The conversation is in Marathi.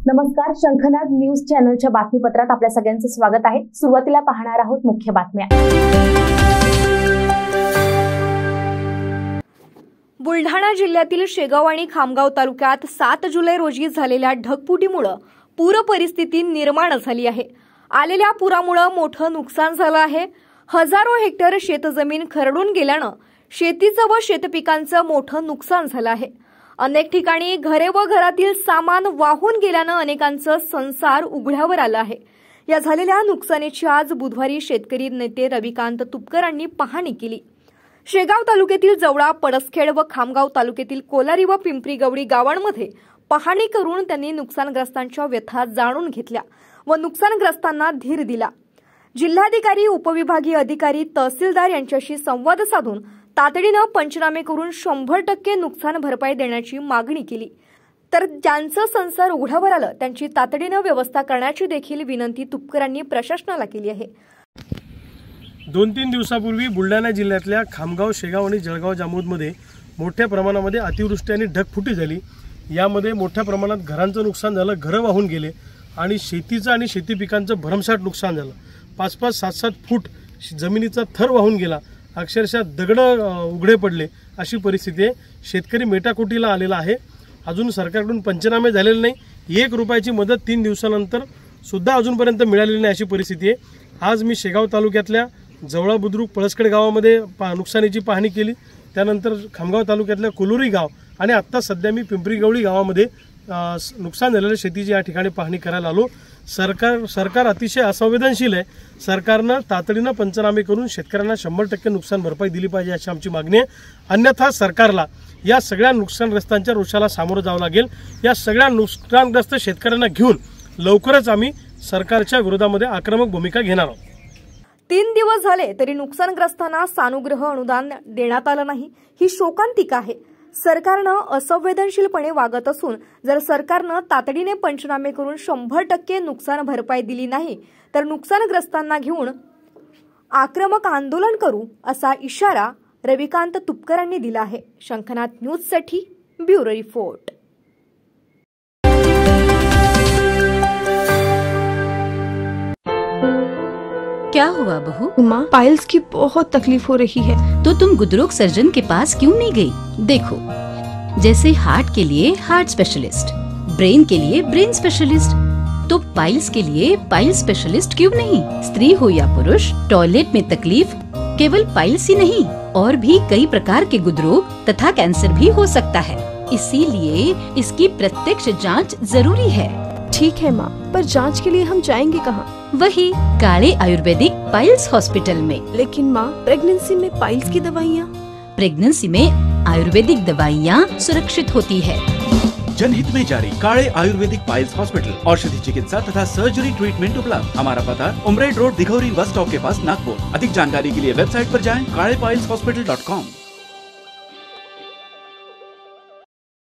नमस्कार, शंखनाद न्यूज चॅनलच्या बातमीपत्रात आपल्या सगळ्यांचं स्वागत आहे। सुरुवातीला पाहणार आहोत मुख्य बातम्या। बुलढाणा जिल्ह्यातील शेगाव आणि खामगाव तालुक्यात 7 जुलै रोजी झालेल्या ढगफुटीमुळे पूर परिस्थिती निर्माण झाली आहे। आलेल्या पुरामुळे मोठं नुकसान झालं आहे। हजारो हेक्टर शेतजमीन खरडून गेल्यानं शेतीचं व शेतपिकांचं मोठं नुकसान झालं आहे। अनेक ठिकाणी घरे व घरातील सामान वाहून गेल्यानं अनेकांचं संसार उघड्यावर आला आहे। या झालेल्या नुकसानीची आज बुधवारी शेतकरी नेते रविकांत तुपकरांनी पाहणी केली। शेगाव तालुक्यातील जवळा, पडसखेड व खामगाव तालुक्यातील कोलारी व पिंपरी गवडी गावांमध्ये पाहणी करून त्यांनी नुकसानग्रस्तांच्या व्यथा जाणून घेतल्या व नुकसानग्रस्तांना धीर दिला। जिल्हाधिकारी, उपविभागीय अधिकारी, तहसीलदार यांच्याशी संवाद साधून तातडीनं पंचनामे करून 100% नुकसान भरपाई देण्याची मागणी केली। तर ज्यांचं संसार उघड्यावर आलं त्यांची तातडीनं व्यवस्था करण्याची देखील विनंती तुपकरांनी प्रशासनाला केली आहे। 2-3 दिवसापूर्वी बुलढाणा जिल्ह्यातल्या खामगाव, शेगाव आणि जळगाव जामोदमध्ये मोठ्या प्रमाणामध्ये अतिवृष्टी आणि ढगफुटी झाली। यामध्ये मोठ्या प्रमाणात घरांचं नुकसान झालं, घरं वाहून गेले आणि शेतीचं आणि शेती पिकांचं भरमसाठ नुकसान झालं। 5-5, 7-7 फूट जमिनीचा थर वाहून गेला, अक्षरशः दगड उघडे पडले अशी परिस्थिती आहे। शेतकरी मेटाकुटीला आलेला आहे। अजून सरकारकडून पंचनामे झालेले नाही। 1 रुपयाची मदत 3 दिवसानंतर सुद्धा अजूनपर्यंत मिळालेली नाही अशी परिस्थिती आहे। आज मी शेगाव तालुक्यातल्या जवळा, बुद्रुक, पळसखेड गावामध्ये नुकसानीची पाहणी केली। त्यानंतर खामगाव तालुक्यातल्या कोलोरी गाव आणि आत्ता सध्या मी पिंपरी गवडी गावामध्ये नुकसान झालेल्या शेतीची या ठिकाणी पाहणी करायला आलो। सरकार अतिशय असंवेदनशील आहे। सरकारनं तातडीनं पंचनामे करून शेतकऱ्यांना 100% नुकसान भरपाई दिली पाहिजे अशी आमची मागणी आहे। अन्यथा सरकारला या सगळ्या नुकसानग्रस्तांच्या रोषाला सामोरं जावं लागेल। या सगळ्या नुकसानग्रस्त शेतकऱ्यांना घेऊन लवकरच आम्ही सरकारच्या विरोधामध्ये आक्रमक भूमिका घेणार आहोत। 3 दिवस झाले तरी नुकसानग्रस्तांना सानुग्रह अनुदान देण्यात आलं नाही, ही शोकांतिका आहे। सरकारनं असंवेदनशीलपणे वागत असून जर सरकारनं तातडीने पंचनामे करून 100% नुकसान भरपाई दिली नाही तर नुकसानग्रस्तांना घेऊन आक्रमक आंदोलन करू असा इशारा रविकांत तुपकरांनी दिला आहे। शंखनाद न्यूजसाठी ब्युरो रिपोर्ट। क्या हुआ बहू? माँ, पाइल्स की बहुत तकलीफ हो रही है। तो तुम गुदरोग सर्जन के पास क्यों नहीं गई? देखो, जैसे हार्ट के लिए हार्ट स्पेशलिस्ट, ब्रेन के लिए ब्रेन स्पेशलिस्ट, तो पाइल्स के लिए पाइल स्पेशलिस्ट क्यों नहीं? स्त्री हो या पुरुष, टॉयलेट में तकलीफ केवल पाइल्स ही नहीं और भी कई प्रकार के गुदरोग तथा कैंसर भी हो सकता है। इसीलिए इसकी प्रत्यक्ष जांच जरूरी है। ठीक है माँ, पर जांच के लिए हम जाएंगे कहाँ? वही काले आयुर्वेदिक पाइल्स हॉस्पिटल में। लेकिन माँ, प्रेगनेंसी में पाइल्स की दवाइयाँ? प्रेगनेंसी में आयुर्वेदिक दवाइयाँ सुरक्षित होती है। जनहित में जारी। काले आयुर्वेदिक पाइल्स हॉस्पिटल, औषधि चिकित्सा तथा सर्जरी ट्रीटमेंट उपलब्ध। हमारा पता उमरेड रोड, दिघौरी बस स्टॉप के पास, नागपुर। अधिक जानकारी के लिए वेबसाइट पर जाएं kalepileshospital.com।